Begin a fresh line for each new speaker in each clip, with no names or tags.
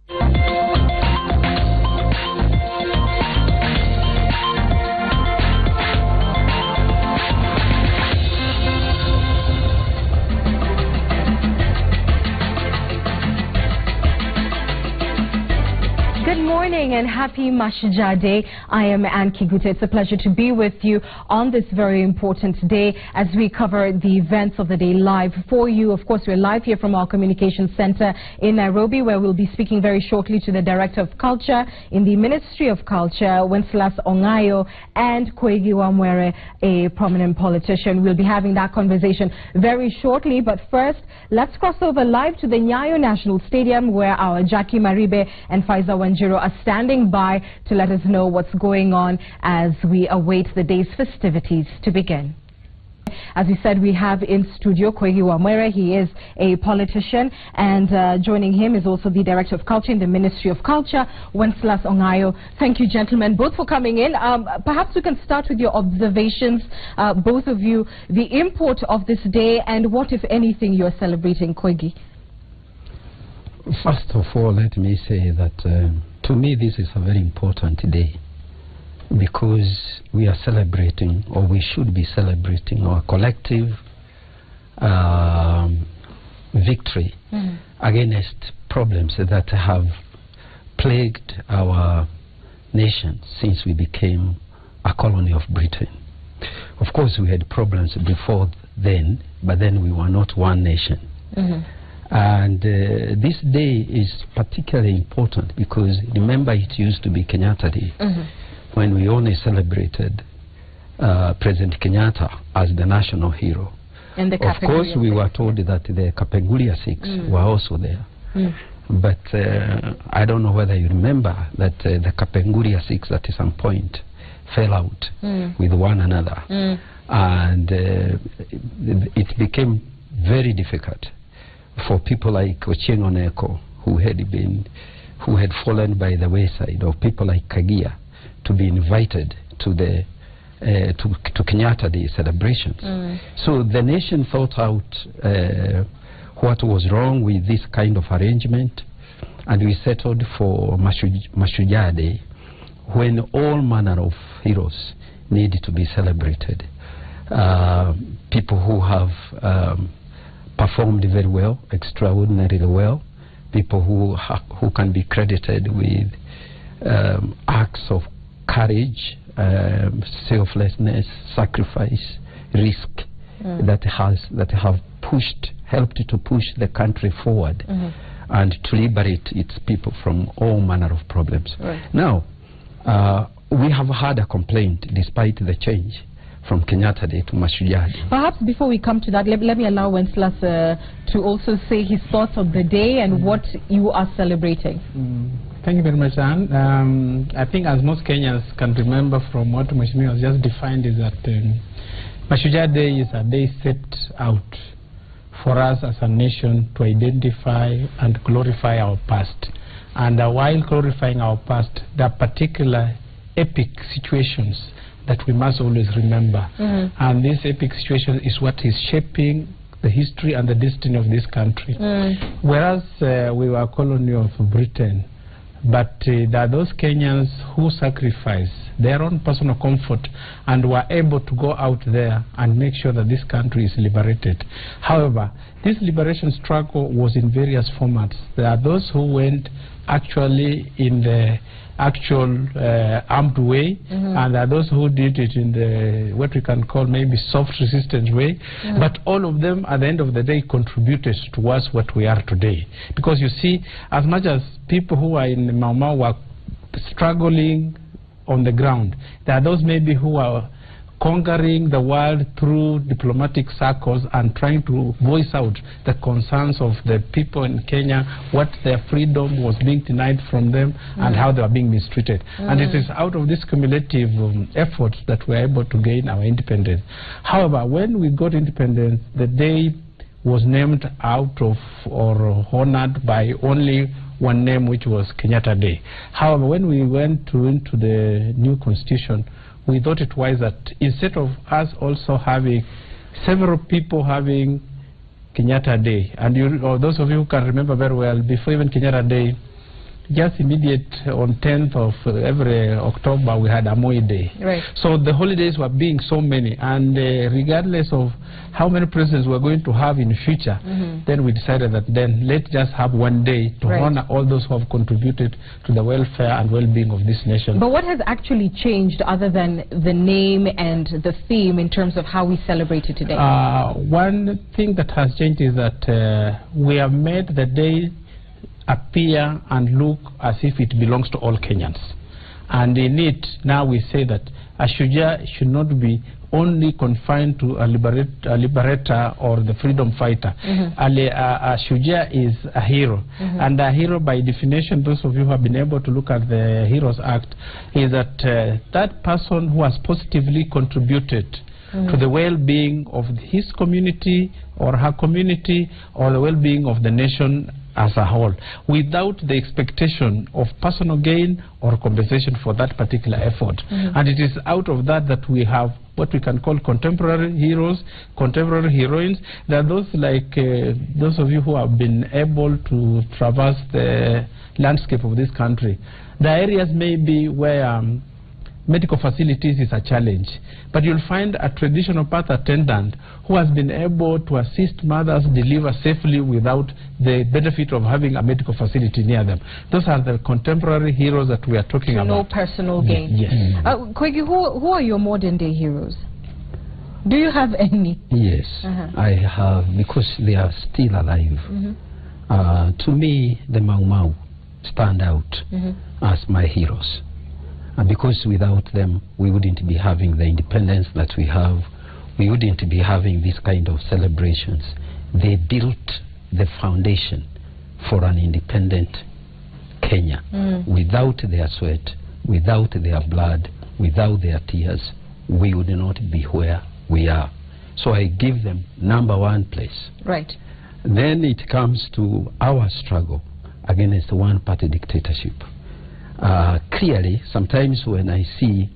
Good morning and happy Mashujaa Day. I am Ann Kigute. It's a pleasure to be with you on this very important day as we cover the events of the day live for you. Of course, we're live here from our communications center in Nairobi, where we'll be speaking very shortly to the Director of Culture in the Ministry of Culture, Wenceslas Ongayo, and Koigi Wamwere, a prominent politician. We'll be having that conversation very shortly, but first, let's cross over live to the Nyayo National Stadium, where our Jackie Maribe and Faiza Wanjiro are standing by to let us know what's going on as we await the day's festivities to begin. As we said, we have in studio Koigi Wamwere. He is a politician, and joining him is also the Director of Culture in the Ministry of Culture, Wenceslas Ongayo. Thank you, gentlemen, both for coming in. Perhaps we can start with your observations, both of you, the import of this day and what, if anything, you're celebrating, Koigi.
First of all, let me say that to me this is a very important day, because we are celebrating, or we should be celebrating, our collective victory against problems that have plagued our nation since we became a colony of Britain. Of course, we had problems before then, but then we were not one nation. And this day is particularly important because, remember, it used to be Kenyatta Day, when we only celebrated President Kenyatta as the national hero. And the of course, we were told that the Kapenguria Six were also there. But I don't know whether you remember that the Kapenguria Six at some point fell out with one another. And it became very difficult for people like Ochieng Oneko, who had fallen by the wayside, or people like Kagia, to be invited to the to Kenyatta Day celebrations. So the nation thought out what was wrong with this kind of arrangement, and we settled for Mashujaa Day, when all manner of heroes need to be celebrated. People who have performed very well, extraordinarily well, people who can be credited with acts of courage, selflessness, sacrifice, risk that have helped to push the country forward and to liberate its people from all manner of problems. Now, we have had a complaint despite the change from Kenyatta Day to Mashujaa Day. Perhaps before we come to that, let me allow Wenceslas to also say his thoughts on the day and what you are celebrating.
Thank you very much, Anne. I think, as most Kenyans can remember from what Mashujaa has just defined, is that Mashujaa Day is a day set out for us as a nation to identify and glorify our past. And while glorifying our past, there are particular epic situations that we must always remember. And this epic situation is what is shaping the history and the destiny of this country. Whereas we were a colony of Britain, but there are those Kenyans who sacrifice their own personal comfort and were able to go out there and make sure that this country is liberated. However, this liberation struggle was in various formats. There are those who went actually in the actual armed way, and there are those who did it in the what we can call maybe soft resistance way, but all of them at the end of the day contributed towards what we are today. Because you see, as much as people who are in Mau Mau were struggling on the ground, there are those maybe who are conquering the world through diplomatic circles and trying to voice out the concerns of the people in Kenya, what their freedom was being denied from them and how they were being mistreated. And it is out of this cumulative efforts that we are able to gain our independence. However, when we got independence, the day was named out of or honored by only one name, which was Kenyatta Day. However, when we went into the new constitution, we thought it wise that instead of us also having several people having Kenyatta Day, and you, or those of you who can remember very well, before even Kenyatta Day, just immediate on 10th of every October, we had a Moi Day.
Right.
So the holidays were being so many, and regardless of how many presidents we're going to have in the future, then we decided that then let's just have one day to honor all those who have contributed to the welfare and well-being of this nation.
But what has actually changed other than the name and the theme in terms of how we celebrate it today?
One thing that has changed is that we have made the day appear and look as if it belongs to all Kenyans. And in it, now we say that a Shujaa should not be only confined to a liberator or the freedom fighter. A Shujaa is a hero. And a hero, by definition, those of you who have been able to look at the Heroes Act, is that that person who has positively contributed to the well-being of his community or her community or the well-being of the nation as a whole, without the expectation of personal gain or compensation for that particular effort. And it is out of that that we have what we can call contemporary heroes, contemporary heroines. There are those like those of you who have been able to traverse the landscape of this country. The areas maybe where medical facilities is a challenge, but you'll find a traditional birth attendant who has been able to assist mothers deliver safely without the benefit of having a medical facility near them. Those are the contemporary heroes that we are talking about.
No personal gain.
Yes.
Kwegi, who are your modern day heroes? Do you have any?
Yes, I have, because they are still alive. To me, the Mau Mau stand out as my heroes. And because without them, we wouldn't be having the independence that we have. We wouldn't be having this kind of celebrations. They built the foundation for an independent Kenya. Without their sweat, without their blood, without their tears, we would not be where we are. So I give them #1 place.
Right.
Then it comes to our struggle against one-party dictatorship. Clearly, sometimes when I see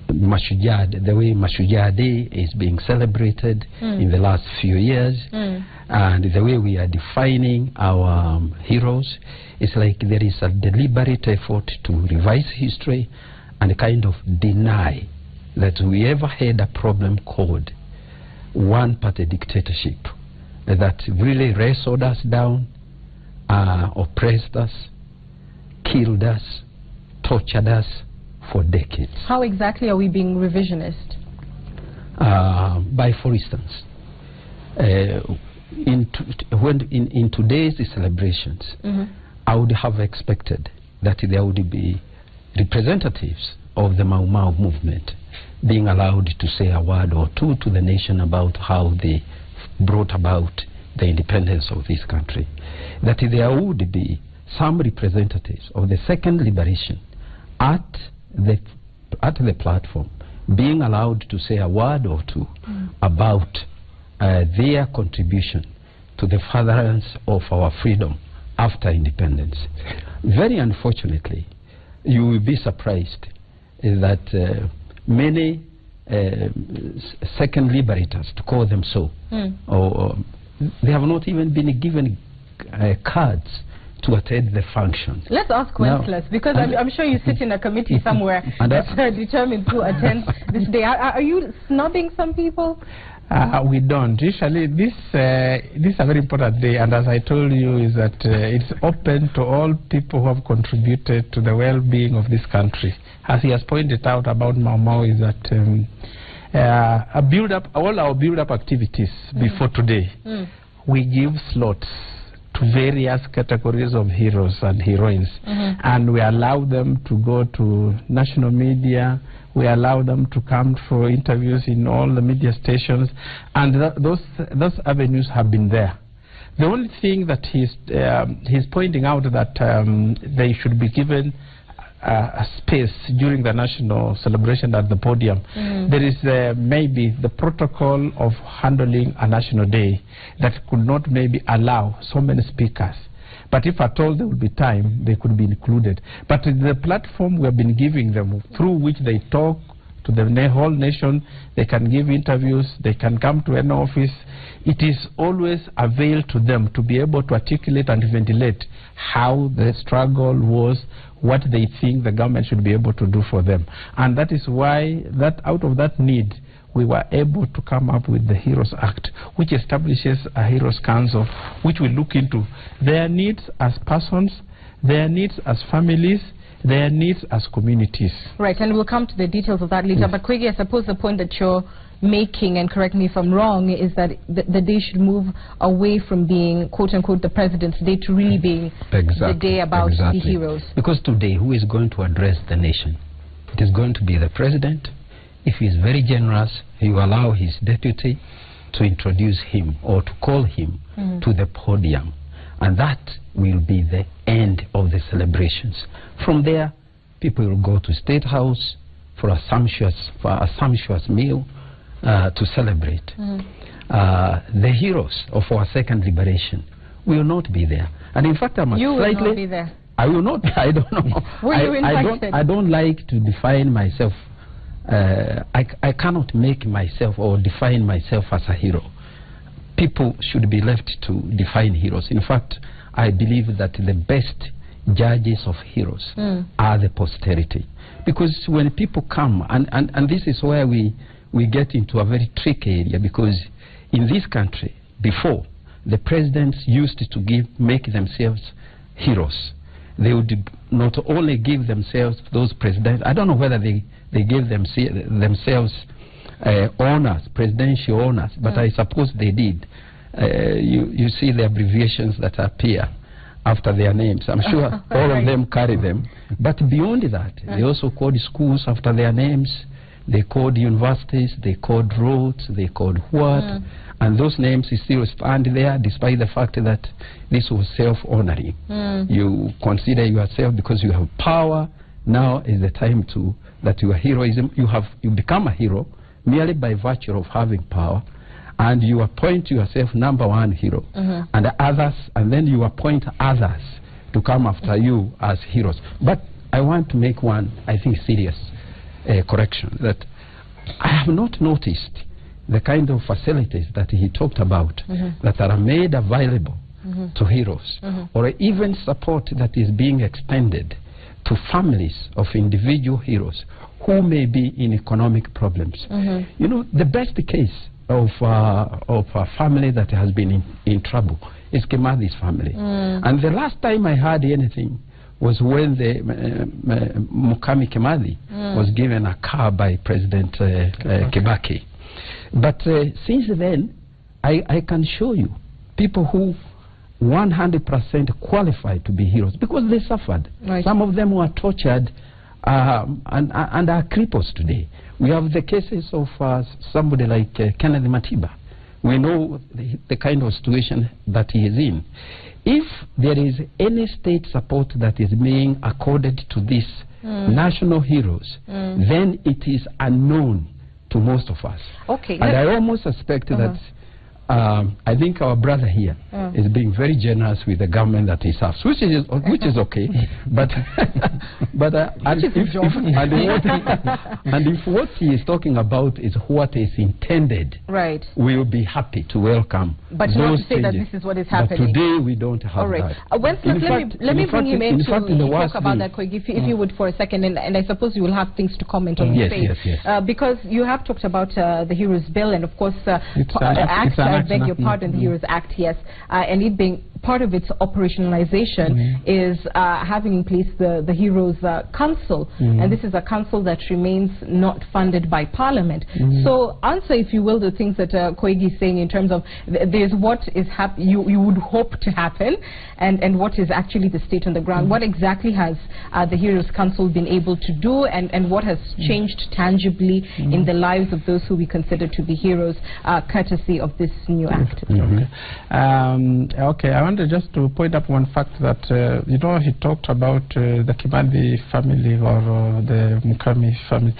Mashujaa, the way Mashujaa Day is being celebrated in the last few years, and the way we are defining our heroes, it's like there is a deliberate effort to revise history and kind of deny that we ever had a problem called one-party dictatorship that really wrestled us down, oppressed us, killed us, tortured us for decades.
How exactly are we being revisionist?
By, for instance, in today's celebrations, I would have expected that there would be representatives of the Mau Mau movement being allowed to say a word or two to the nation about how they brought about the independence of this country. That there would be some representatives of the second liberation at the platform being allowed to say a word or two about their contribution to the furtherance of our freedom after independence. Very unfortunately, you will be surprised that many second liberators, to call them so, or they have not even been given cards to attend the function.
Let's ask Wencelas, because I'm sure you sit in a committee somewhere that's determined to attend this day. Are you snubbing some people?
We don't. Usually, this is a very important day, and as I told you, is that it's open to all people who have contributed to the well-being of this country. As he has pointed out about Mau Mau, is that all our build-up activities before today, we give slots to various categories of heroes and heroines, and we allow them to go to national media. We allow them to come for interviews in all the media stations, and those avenues have been there. The only thing that he's pointing out that they should be given a space during the national celebration at the podium. There is maybe the protocol of handling a national day that could not maybe allow so many speakers. But if at all there would be time, they could be included. But the platform we have been giving them, through which they talk to the whole nation. They can give interviews. They can come to an office. It is always avail to them to be able to articulate and ventilate how the struggle was, what they think the government should be able to do for them. And that is why that out of that need, we were able to come up with the Heroes Act, which establishes a Heroes Council, which will look into their needs as persons, their needs as families, their needs as communities.
Right, and we'll come to the details of that later. Yes. But Koigi, I suppose the point that you're making, and correct me if I'm wrong, is that the day should move away from being, quote-unquote, the President's Day to really being the day about the heroes.
Because today, who is going to address the nation? It is going to be the President. If he is very generous, he will allow his deputy to introduce him or to call him to the podium. And that will be the end of the celebrations. From there, people will go to State House for a sumptuous meal to celebrate. The heroes of our second liberation will not be there. And in fact, I must
will not be there.
I will not. I don't know.
Were you invited?
I don't like to define myself. I cannot make myself or define myself as a hero. People should be left to define heroes. In fact, I believe that the best judges of heroes are the posterity. Because when people come, and this is where we get into a very tricky area, because in this country, before, the presidents used to make themselves heroes. They would not only give themselves, those presidents, I don't know whether they gave themselves honors, presidential honors, but I suppose they did. You see the abbreviations that appear after their names. I'm sure all of them carry them. But beyond that, they also called schools after their names. They called universities, they called roads, they called what. And those names still stand there despite the fact that this was self-honoring. You consider yourself because you have power. Now is the time that your heroism, you become a hero merely by virtue of having power, and you appoint yourself #1 hero, and others, and then you appoint others to come after you as heroes. But I want to make one, I think, serious correction, that I have not noticed the kind of facilities that he talked about that are made available to heroes, or even support that is being extended to families of individual heroes who may be in economic problems. You know, the best case of a family that has been in trouble is Kimathi's family. And the last time I heard anything was when the Mukami Kimathi was given a car by President Kibaki. But since then, I can show you people who 100% qualified to be heroes because they suffered. Some of them were tortured and are cripples today. We have the cases of somebody like Kenneth Matiba. We know the kind of situation that he is in. If there is any state support that is being accorded to these national heroes, then it is unknown to most of us. And I almost suspect that I think our brother here is being very generous with the government that he serves, which is okay. But if what he is talking about is what is intended, we will be happy to welcome.
But not to say that this is what is happening.
But today we don't have that.
Let me bring him in to talk about that, Koigi, if you would, for a second, and I suppose you will have things to comment on.
Yes.
Because you have talked about the Heroes Bill, and of course, I beg your pardon, the Heroes Act, yes, and it being part of its operationalization is having in place the Heroes Council, and this is a council that remains not funded by Parliament. So answer, if you will, the things that Koigi is saying in terms of there's what is you would hope to happen, and what is actually the state on the ground. What exactly has the Heroes Council been able to do, and what has changed tangibly in the lives of those who we consider to be heroes, courtesy of this new act?
Okay, I want wanted just to point up one fact that, you know, he talked about the Kimathi family or the Mukami family.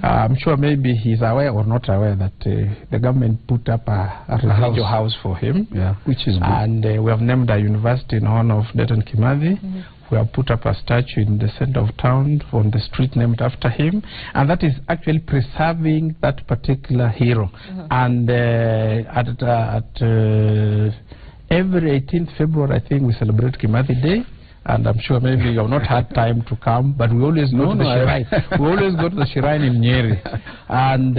I'm sure maybe he's aware or not aware that the government put up a residential house for him,
which is good.
And we have named a university in honor of Deton Kimathi. We have put up a statue in the center of town on the street named after him, and that is actually preserving that particular hero. And every 18th February, I think, we celebrate Kimathi Day. And I'm sure maybe you have not had time to come, but we always go to the shrine. We always go to the shrine in Nyeri. And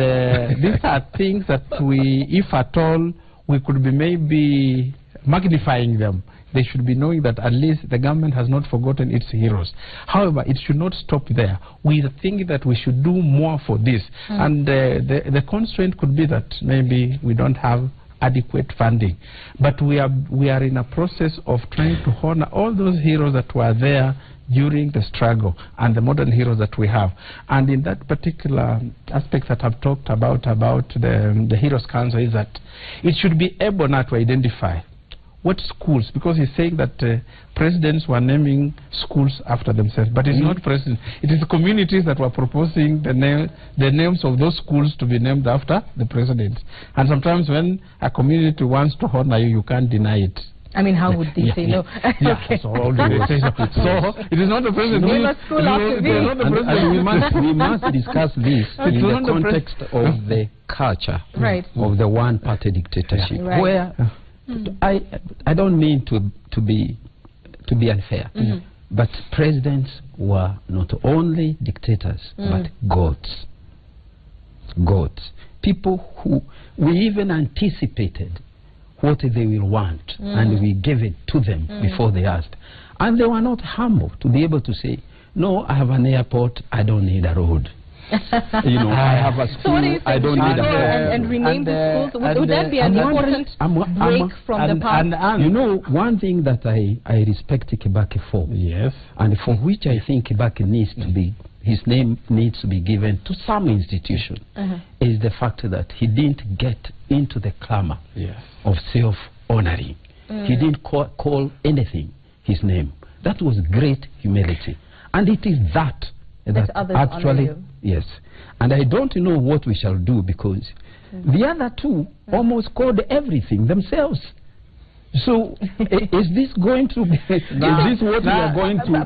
these are things that we, if at all, we could be maybe magnifying them. They should be knowing that at least the government has not forgotten its heroes. However, it should not stop there. We think that we should do more for this. And the constraint could be that maybe we don't have adequate funding. But we are in a process of trying to honor all those heroes that were there during the struggle and the modern heroes that we have. And in that particular aspect that I've talked about the Heroes Council, is that it should be able now to identify what schools, because he's saying that presidents were naming schools after themselves, but it's not presidents. It is the communities that were proposing the names of those schools to be named after the presidents. And sometimes when a community wants to honor you, you can't deny it.
I mean, how would they say no?
Okay. So it is not the president.
We must discuss this in the context of the culture of the one-party dictatorship, where I don't mean to be unfair, but presidents were not only dictators but gods. People who we even anticipated what they will want, and we gave it to them before they asked, and they were not humble to be able to say, no, I have an airport, I don't need a road. You know, I have a school, so I don't need a road.
And rename the schools. Would that be an important break from the past?
You know, one thing that I respect Kibaki for, and for which I think Kibaki needs to be, his name needs to be given to some institution, is the fact that he didn't get into the clamor of self-honoring. He didn't call anything his name. That was great humility. And it is that
others
actually, and I don't know what we shall do, because the other two almost called everything themselves. So is this going to be, is this what we are going to,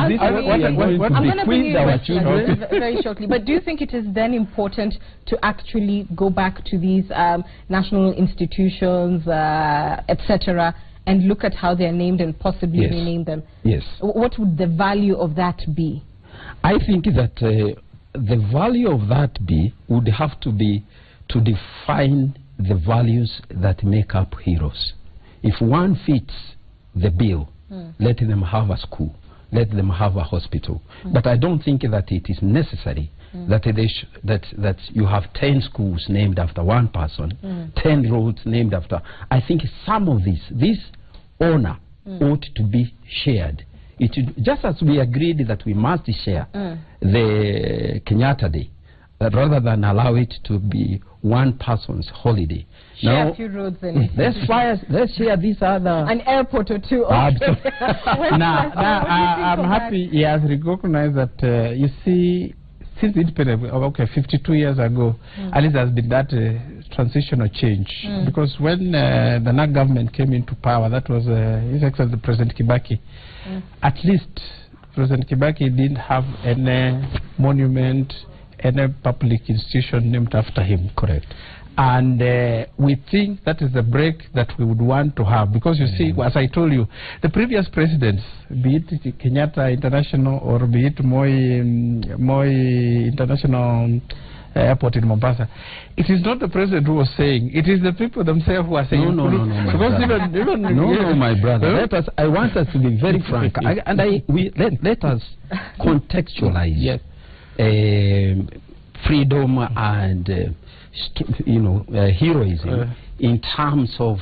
bequeath our children?
Very shortly, but do you think it is then important to actually go back to these national institutions, etc., and look at how they are named and possibly rename them? What would the value of that be?
I think that the value of that would have to be to define the values that make up heroes. If one fits the bill, let them have a school, let them have a hospital. But I don't think that it is necessary that that you have 10 schools named after one person, 10 roads named after. I think some of this honor ought to be shared. Just as we agreed that we must share the Kenyatta Day, rather than allow it to be one person's holiday.
Share a few roads in it.
Let's share these other...
An airport or two.
I'm happy he has recognized that, you see, since independence, 52 years ago, at least there has been that transitional change. Because when the NAC government came into power, that was His Excellency President Kibaki. At least President Kibaki didn't have any monument, any public institution named after him.
Correct.
And we think that is the break that we would want to have, because you see, as I told you, the previous presidents, be it Kenyatta International or be it Moi International Airport in Mombasa, it is not the president who was saying, it is the people themselves who are saying.
No, my brother. I want us to be very frank, let us contextualize freedom and heroism in terms of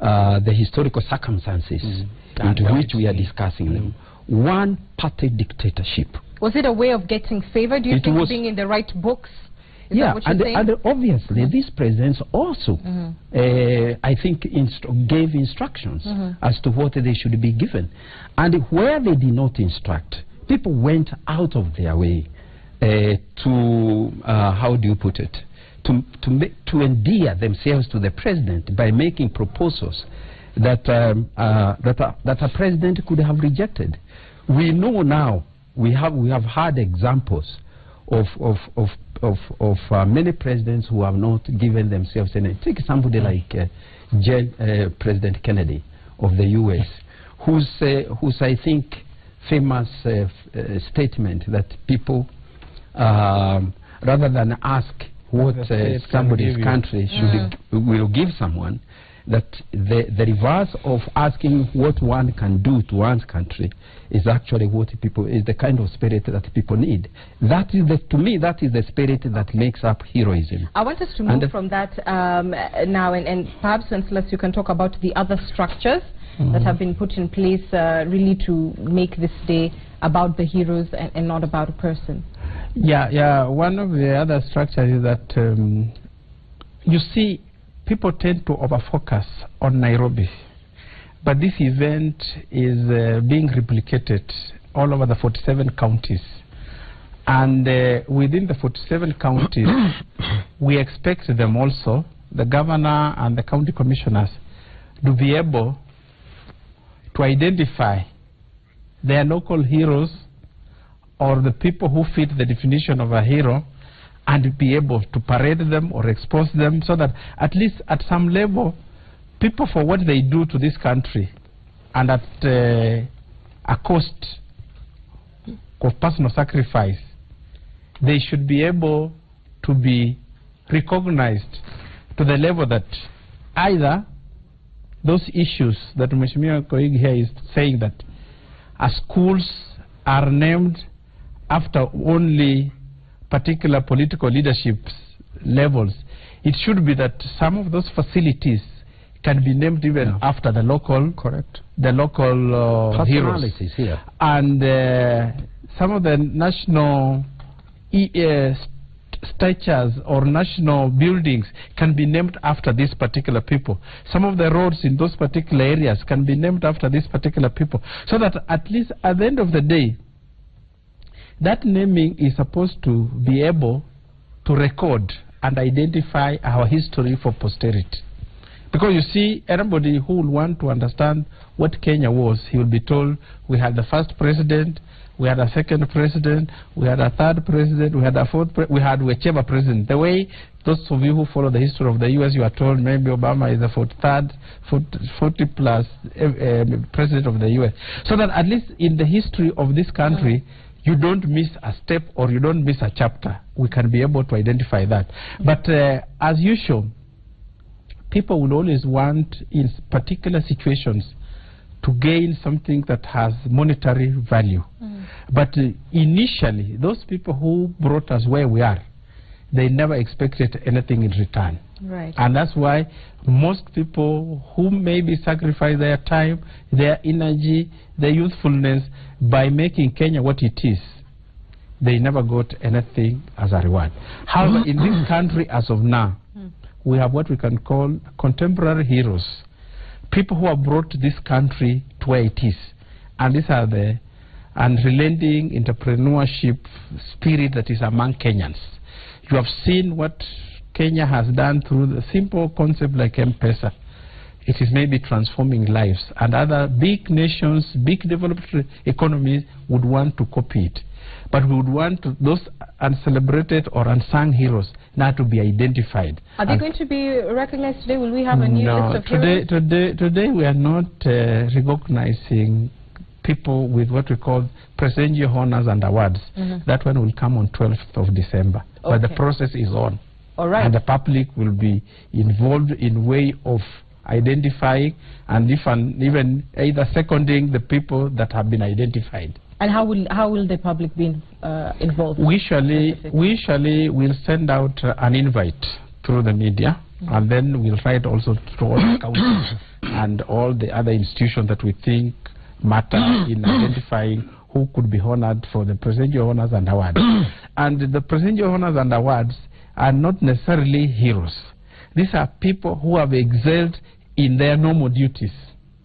the historical circumstances into which we are discussing them. One-party dictatorship.
Was it a way of getting favor? Do you think being in the right books Is that what you're saying?
And obviously these presidents also, I think, gave instructions as to what they should be given. And where they did not instruct, people went out of their way to, how do you put it, to endear themselves to the president by making proposals that a president could have rejected. We know now, we have had examples of many presidents who have not given themselves any. Take somebody like President Kennedy of the U.S., whose I think famous statement that people, rather than ask what somebody's country will give someone, that the reverse of asking what one can do to one's country is actually what people, is the kind of spirit that people need. That is to me, that is the spirit that makes up heroism.
I want us to move from that now, and perhaps, Chancellor, you can talk about the other structures that have been put in place really to make this day about the heroes and not about a person.
Yeah. One of the other structures is that you see, people tend to over-focus on Nairobi, but this event is being replicated all over the 47 counties. And within the 47 counties, we expect them also, the governor and the county commissioners, to be able to identify their local heroes or the people who fit the definition of a hero, and be able to parade them or expose them, so that at least at some level, people, for what they do to this country and at a cost of personal sacrifice, they should be able to be recognized to the level that either those issues that Mheshimiwa Koigi here is saying, that schools are named after only particular political leadership levels, it should be that some of those facilities can be named even after the local, the local heroes
here.
And some of the national statues or national buildings can be named after these particular people. Some of the roads in those particular areas can be named after these particular people, so that at least at the end of the day, that naming is supposed to be able to record and identify our history for posterity. Because you see, anybody who will want to understand what Kenya was, he will be told, we had the first president, we had a second president, we had a third president, we had a fourth we had whichever president. The way those of you who follow the history of the U.S., you are told maybe Obama is the 40 plus president of the U.S. So that at least in the history of this country, you don't miss a step or you don't miss a chapter. We can be able to identify that. But as usual, people will always want, in particular situations, to gain something that has monetary value. But initially, those people who brought us where we are, they never expected anything in return.
Right.
And that's why most people who maybe sacrifice their time, their energy, their youthfulness by making Kenya what it is, they never got anything as a reward. However, in this country as of now, we have what we can call contemporary heroes, people who have brought this country to where it is. And these are the unrelenting entrepreneurship spirit that is among Kenyans. You have seen what Kenya has done through the simple concept like M-Pesa. It is maybe transforming lives, and other big nations, big developed economies would want to copy it. But we would want those uncelebrated or unsung heroes now to be identified.
Are they going to be recognized today? Will we have a new list of heroes?
Today we are not recognizing people with what we call Presidential Honors and Awards. That one will come on 12th of December. But the process is on.
All right.
And the public will be involved in way of identifying and even either seconding the people that have been identified.
And how will the public be involved?
We usually will send out an invite through the media, and then we'll write also to all the councils and all the other institutions that we think matter in identifying who could be honored for the Presidential Honors and Awards. And the Presidential Honors and Awards are not necessarily heroes. These are people who have excelled in their normal duties.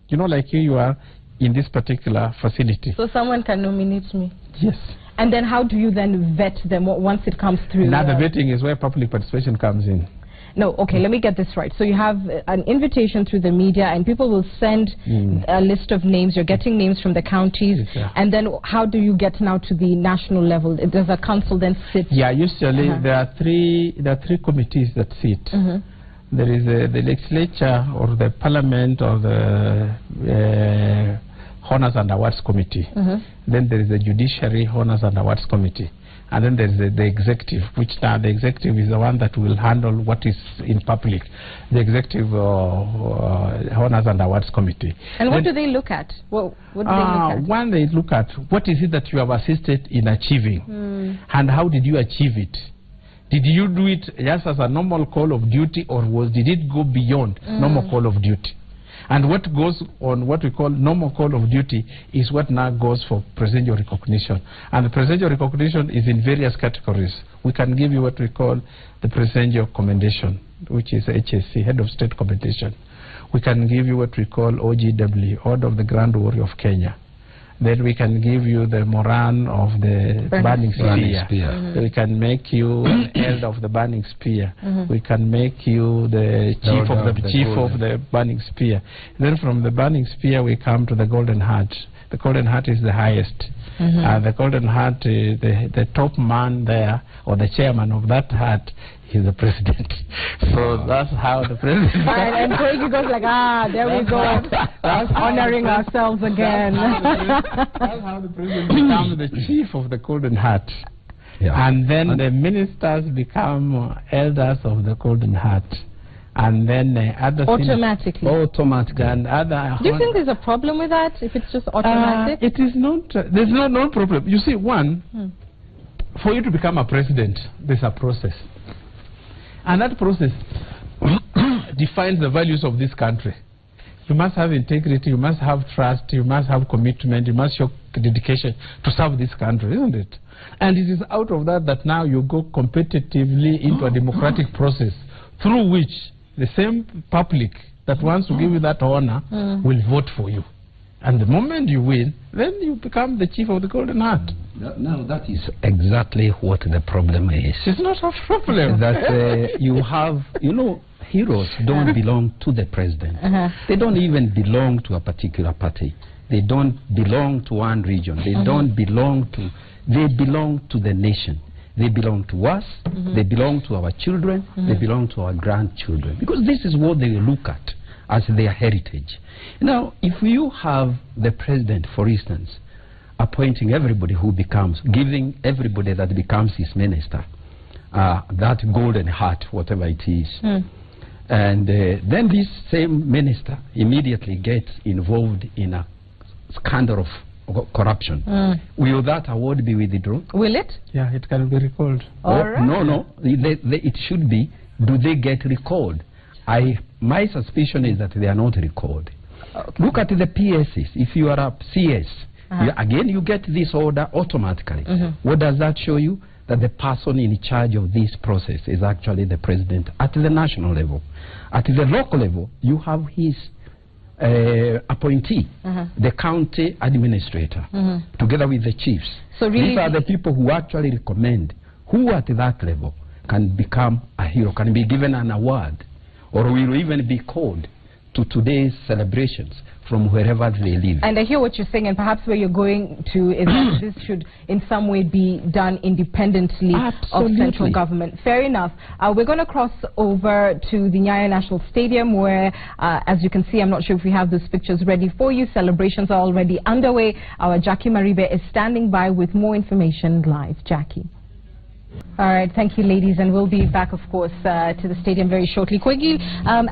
You know, like you are in this particular facility.
So someone can nominate me?
Yes.
And then how do you then vet them once it comes through?
Now the vetting is where public participation comes in.
No, okay, let me get this right. So you have an invitation through the media and people will send a list of names. You're getting names from the counties. Yes, yeah. And then how do you get now to the national level? Does a council then sit?
Yeah, usually there are three committees that sit. There is the legislature or the parliament or the Honors and Awards Committee. Then there is the Judiciary Honors and Awards Committee. And then there is the executive, which now the executive is the one that will handle what is in public. The executive Honors and Awards Committee.
And what do they look at? What do they look at?
One, they look at what is it that you have assisted in achieving, and how did you achieve it? Did you do it just as a normal call of duty, or did it go beyond normal call of duty? And what goes on what we call normal call of duty is what now goes for presidential recognition. And the presidential recognition is in various categories. We can give you what we call the presidential commendation, which is HSC, Head of State Commendation. We can give you what we call OGW, Order of the Grand Warrior of Kenya. Then we can give you the Moran of the Burning Spear. We can make you an Elder of the Burning Spear. We can make you the Chief of the Burning Spear. Then from the Burning Spear we come to the Golden Heart. The Golden Heart is the highest. The Golden Heart, the top man there, or the chairman of that heart, is the president. So that's how the president...
and Koigi goes like, there we go. That's honoring ourselves again.
That's how the president becomes the chief of the Golden Heart. Yeah. And then the ministers become elders of the Golden Heart. And then other
automatically.
And other.
Do you think there's a problem with that, if it's just automatic?
It is not. There's no problem. You see, one, for you to become a president, there's a process. And that process defines the values of this country. You must have integrity, you must have trust, you must have commitment, you must show dedication to serve this country, isn't it? And it is out of that now you go competitively into a democratic process through which the same public that wants to give you that honor will vote for you. And the moment you win, then you become the chief of the Golden Heart.
No, that is exactly what the problem is.
It's not a problem.
That you have, heroes don't belong to the president. They don't even belong to a particular party. They don't belong to one region. They don't belong to, they belong to the nation. They belong to us, they belong to our children, they belong to our grandchildren. Because this is what they look at as their heritage. Now, if you have the president, for instance, appointing everybody who becomes, giving everybody that becomes his minister, that golden heart, whatever it is, and then this same minister immediately gets involved in a scandal of corruption. Will that award be withdrawn?
Will it?
Yeah, it can be recalled.
No. It should be. Do they get recalled? My suspicion is that they are not recalled. Look at the PSs. If you are a CS, again you get this order automatically. What does that show you? That the person in charge of this process is actually the president at the national level. At the local level, you have his appointee, the county administrator, together with the chiefs. So really these are the people who actually recommend who at that level can become a hero, can be given an award, or will even be called to today's celebrations from wherever they live.
And I hear what you're saying, and perhaps where you're going to is that this should in some way be done independently of central government. Fair enough. We're going to cross over to the Nyayo National Stadium where, as you can see, I'm not sure if we have those pictures ready for you. Celebrations are already underway. Our Jackie Maribe is standing by with more information live. Jackie. All right, thank you, ladies, and we'll be back, of course, to the stadium very shortly. Koigi,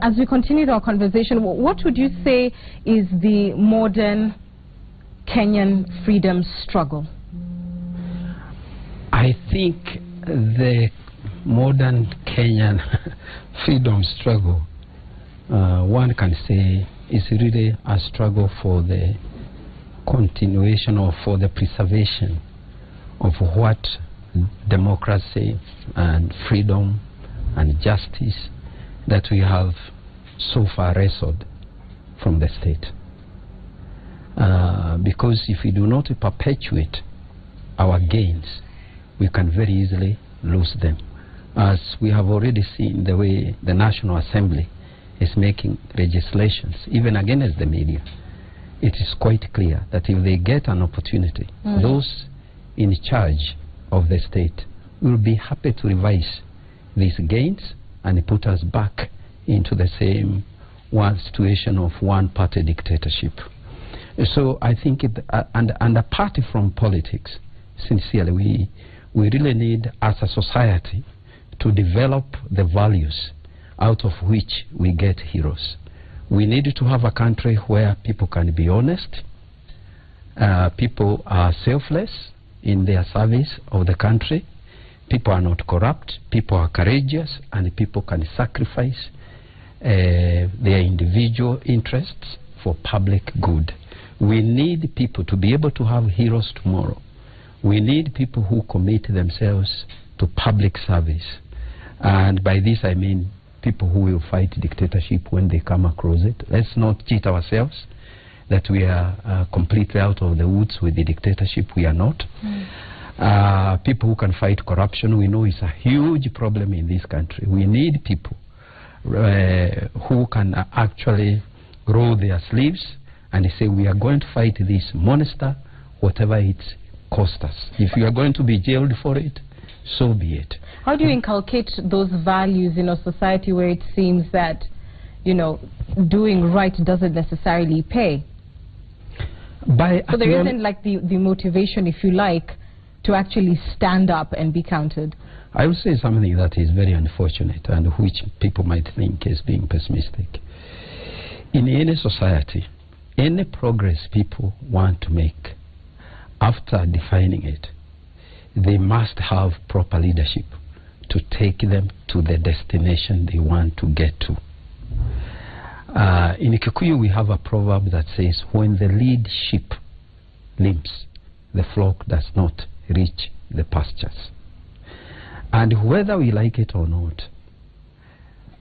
as we continue our conversation, what would you say is the modern Kenyan freedom struggle?
I think the modern Kenyan freedom struggle, one can say, is really a struggle for the continuation or for the preservation of what democracy and freedom and justice that we have so far wrestled from the state. Because if we do not perpetuate our gains, we can very easily lose them. As we have already seen the way the National Assembly is making legislations, even against the media, it is quite clear that if they get an opportunity, those in charge of the state will be happy to revise these gains and put us back into the same one situation of one-party dictatorship. So I think, and apart from politics, sincerely, we really need, as a society, to develop the values out of which we get heroes. We need to have a country where people can be honest, people are selfless in their service of the country, people are not corrupt, people are courageous, and people can sacrifice their individual interests for public good. We need people to be able to have heroes tomorrow. We need people who commit themselves to public service. And by this I mean people who will fight dictatorship when they come across it. Let's not cheat ourselves that we are completely out of the woods with the dictatorship. We are not. People who can fight corruption, we know is a huge problem in this country. We need people who can actually roll their sleeves and say, we are going to fight this monster, whatever it costs us. If you are going to be jailed for it, so be it.
How do you inculcate those values in a society where it seems that, you know, doing right doesn't necessarily pay? So there isn't like the motivation, if you like, to actually stand up and be counted?
I would say something that is very unfortunate and which people might think is being pessimistic. In any society, any progress people want to make, after defining it, they must have proper leadership to take them to the destination they want to get to. In Kikuyu, we have a proverb that says, when the lead sheep limps, the flock does not reach the pastures. And whether we like it or not,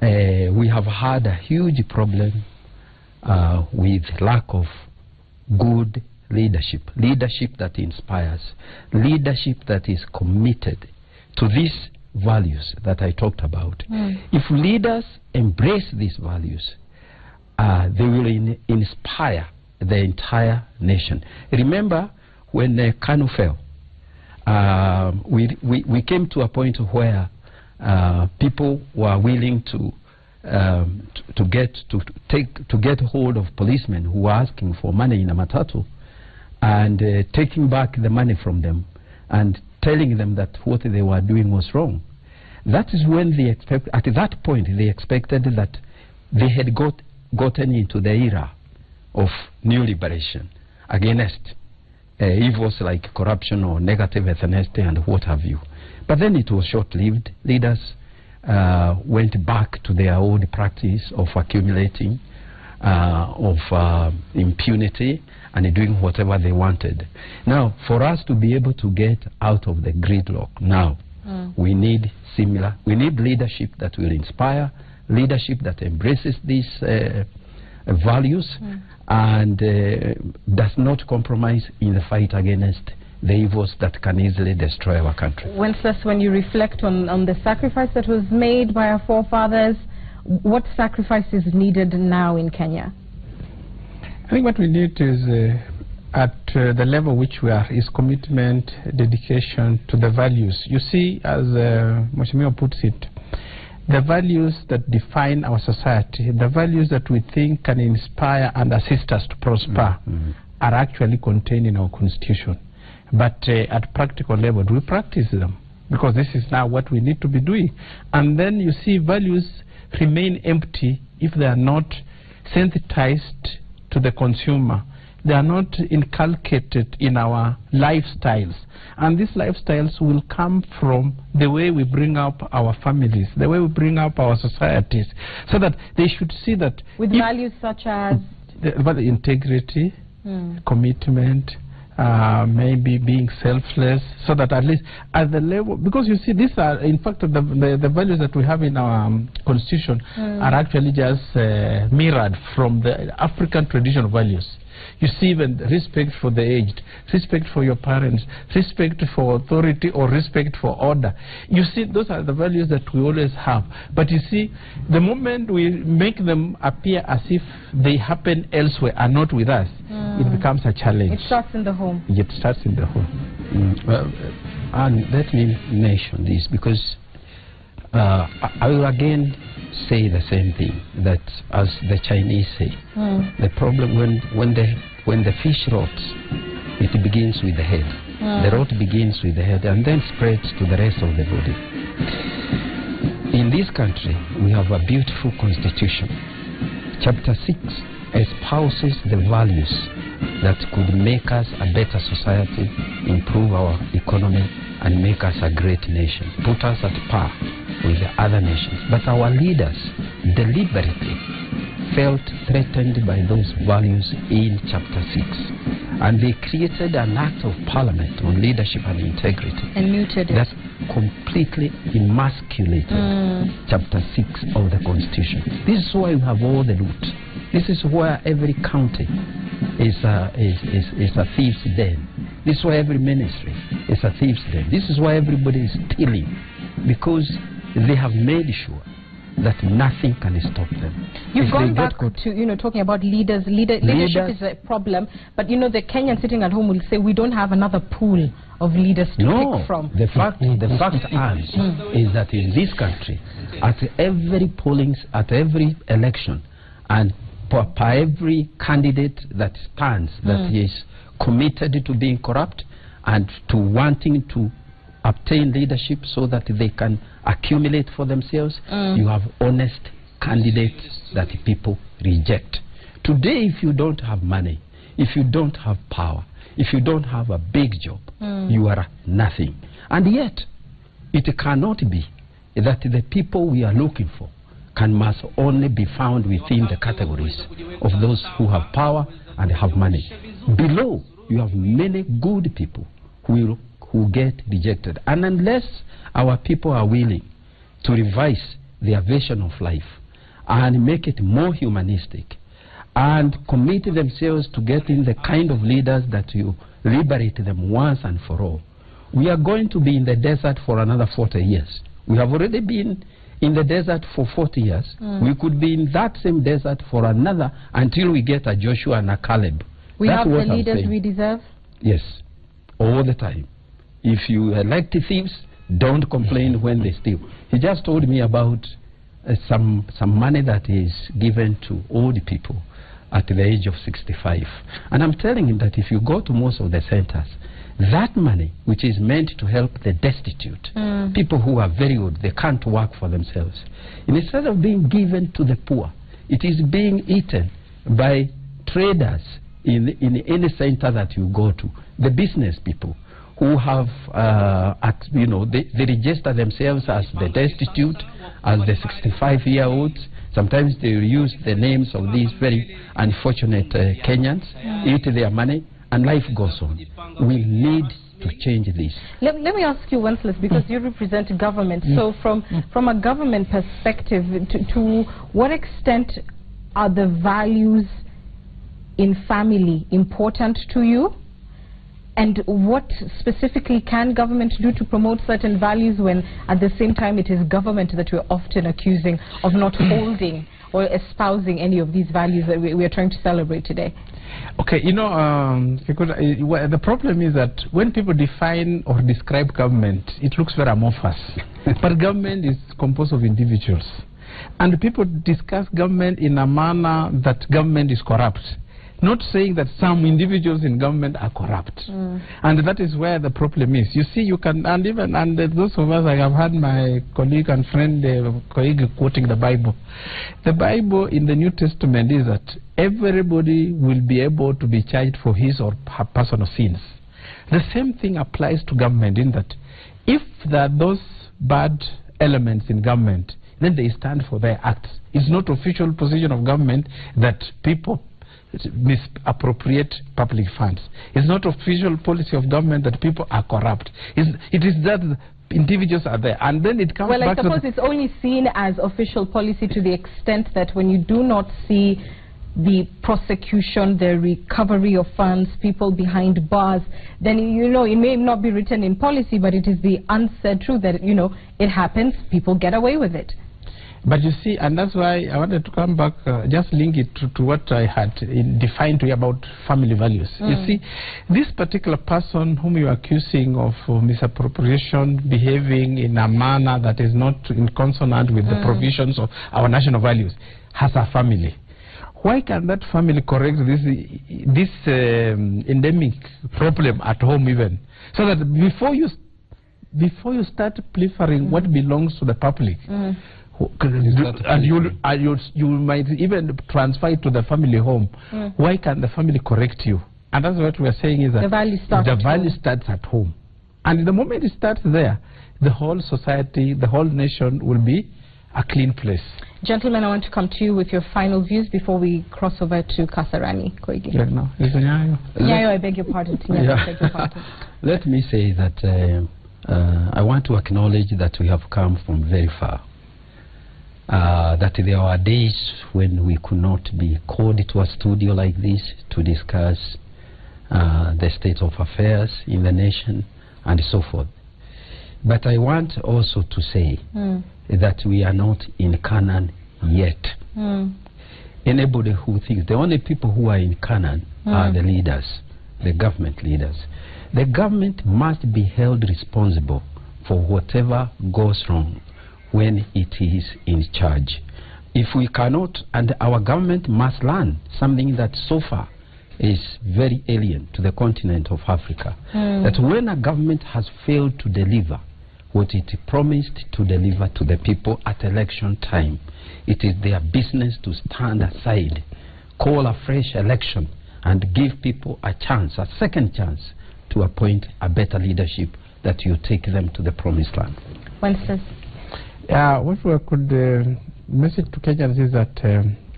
we have had a huge problem with lack of good leadership. Leadership that inspires. Leadership that is committed to these values that I talked about. If leaders embrace these values, they will inspire the entire nation. Remember when Kanu fell, we came to a point where people were willing to get hold of policemen who were asking for money in a matatu and taking back the money from them and telling them that what they were doing was wrong. That is when they at that point they expected that they had gotten into the era of new liberation against evils like corruption or negative ethnicity and what have you. But then it was short-lived. Leaders went back to their old practice of accumulating, of impunity, and doing whatever they wanted. Now, for us to be able to get out of the gridlock now, we need leadership that will inspire, leadership that embraces these values and does not compromise in the fight against the evils that can easily destroy our country.
When you reflect on the sacrifice that was made by our forefathers, what sacrifice is needed now in Kenya?
I think what we need is, at the level which we are, is commitment, dedication to the values. You see, as Mashujaa puts it, the values that define our society, the values that we think can inspire and assist us to prosper, are actually contained in our constitution. But at practical level, do we practice them? Because this is now what we need to be doing. And then you see values remain empty if they are not sensitized to the consumer. They are not inculcated in our lifestyles. And these lifestyles will come from the way we bring up our families, the way we bring up our societies, so that they should see that...
With values such as?
Integrity, commitment, maybe being selfless, so that at least at the level, because you see, these are in fact the values that we have in our constitution are actually just mirrored from the African traditional values. You see, even respect for the aged, respect for your parents, respect for authority, or respect for order. You see, those are the values that we always have. But you see, the moment we make them appear as if they happen elsewhere and not with us, it becomes a challenge.
It starts in the home.
It starts in the home.
Well, and let me mention this, because I will again say the same thing that as the Chinese say. The problem when the fish rots, it begins with the head. The rot begins with the head and then spreads to the rest of the body. In this country, we have a beautiful constitution. Chapter 6 espouses the values that could make us a better society, improve our economy, and make us a great nation, put us at par with the other nations. But our leaders deliberately felt threatened by those values in chapter 6, and they created an act of parliament on leadership and integrity
And muted it.
that completely emasculated chapter 6 of the constitution. This is why we have all the loot. This is where every county is a thief's den. This is why every ministry is a thief's den. This is why everybody is stealing, because they have made sure that nothing can stop them.
You've gone back to, talking about leaders. Leadership is a problem, but, the Kenyan sitting at home will say we don't have another pool of leaders to pick from.
The fact is that in this country, at every at every election, and per every candidate that stands, that is committed to being corrupt and to wanting to obtain leadership so that they can accumulate for themselves, you have honest candidates that people reject. Today, if you don't have money, if you don't have power, if you don't have a big job, you are nothing. And yet, it cannot be that the people we are looking for must only be found within the categories of those who have power and have money. Below, you have many good people who get rejected. And unless our people are willing to revise their vision of life and make it more humanistic and commit themselves to getting the kind of leaders that you liberate them once and for all, we are going to be in the desert for another 40 years. We have already been in the desert for 40 years. We could be in that same desert for another until we get a Joshua and a Caleb.
We have the leaders we deserve?
Yes, all the time. If you elect thieves, don't complain when they steal. He just told me about some money that is given to old people at the age of 65. And I'm telling him that if you go to most of the centers, that money, which is meant to help the destitute, people who are very old, they can't work for themselves, instead of being given to the poor, it is being eaten by traders in any center that you go to, the business people who have, they register themselves as the destitute, as the 65-year-olds. Sometimes they use the names of these very unfortunate Kenyans, eat their money, and life goes on. We need to change this.
Let me ask you once, because you represent government. So from a government perspective, to what extent are the values in family important to you? And what specifically can government do to promote certain values when at the same time it is government that we're often accusing of not holding or espousing any of these values that we are trying to celebrate today?
Okay, because the problem is that when people define or describe government, it looks very amorphous. But government is composed of individuals. And people discuss government in a manner that government is corrupt. Not saying that some individuals in government are corrupt. And that is where the problem is. You see, you can, and those of us, I have had my colleague and friend, quoting the Bible. The Bible in the New Testament is that everybody will be able to be charged for his or her personal sins. The same thing applies to government, in that if there are those bad elements in government, then they stand for their acts. It's not official position of government that people misappropriate public funds. It's not official policy of government that people are corrupt. It is that individuals are there, and then it comes back to...
Well, I suppose it's only seen as official policy to the extent that when you do not see the prosecution, the recovery of funds, people behind bars, then, you know, it may not be written in policy, but it is the unsaid truth that, you know, it happens, people get away with it.
But you see, and that's why I wanted to come back, just link it to what I had defined to you about family values. You see, this particular person whom you are accusing of misappropriation, behaving in a manner that is not in consonant with the provisions of our national values, has a family. Why can that family correct this endemic problem at home even? So that before you start proliferating what belongs to the public, and you might even transfer it to the family home. Why can the family correct you? And that's what we are saying, is that the value starts at home. And the moment it starts there, the whole society, the whole nation will be a clean place.
Gentlemen, I want to come to you with your final views before we cross over to Kasarani Koigi.
Yeah, no.
Nyayo, I beg your pardon. I beg your pardon.
Let me say that I want to acknowledge that we have come from very far. That there are days when we could not be called to a studio like this to discuss the state of affairs in the nation and so forth. But I want also to say that we are not in Canaan yet. Anybody who thinks, the only people who are in Canaan are the leaders, the government leaders. The government must be held responsible for whatever goes wrong when it is in charge. If we cannot, and our government must learn something that so far is very alien to the continent of Africa, that when a government has failed to deliver what it promised to deliver to the people at election time, it is their business to stand aside, call a fresh election, and give people a chance, a second chance, to appoint a better leadership that you take them to the promised land.
Winston?
What we could message to Kenyans is that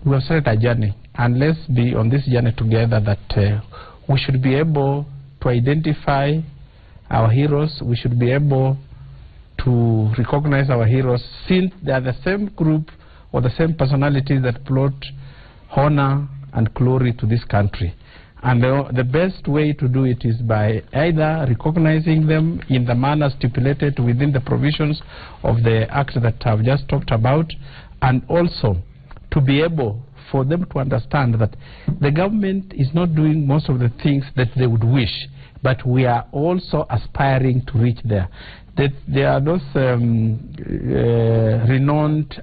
we have started a journey, and let's be on this journey together, that we should be able to identify our heroes. We should be able to recognize our heroes, since they are the same group or the same personalities that brought honor and glory to this country. And the best way to do it is by either recognizing them in the manner stipulated within the provisions of the act that I've just talked about, and also to be able for them to understand that the government is not doing most of the things that they would wish, but we are also aspiring to reach there. That there are those renowned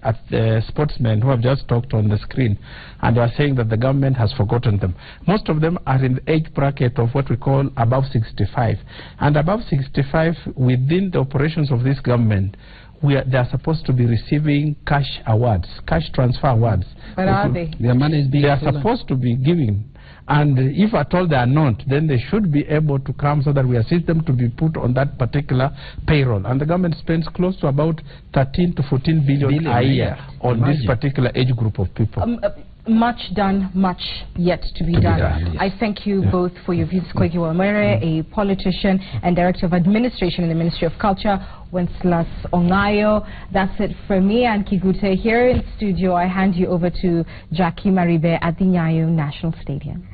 sportsmen who have just talked on the screen, and they are saying that the government has forgotten them. Most of them are in the age bracket of what we call above 65. And above 65, within the operations of this government, they are supposed to be receiving cash awards, cash transfer awards.
But are they?
Their money is being they are supposed to be giving. And if at all they are not, then they should be able to come so that we assist them to be put on that particular payroll. And the government spends close to about 13 to 14 billion a year on this particular age group of people.
Much done, much yet to be done.
Yes.
I thank you both for your views. Koigi Wamere, a politician and Director of Administration in the Ministry of Culture. Wenceslas Ongayo. That's it for me and Kigute here in studio. I hand you over to Jackie Maribe at the Nyayo National Stadium.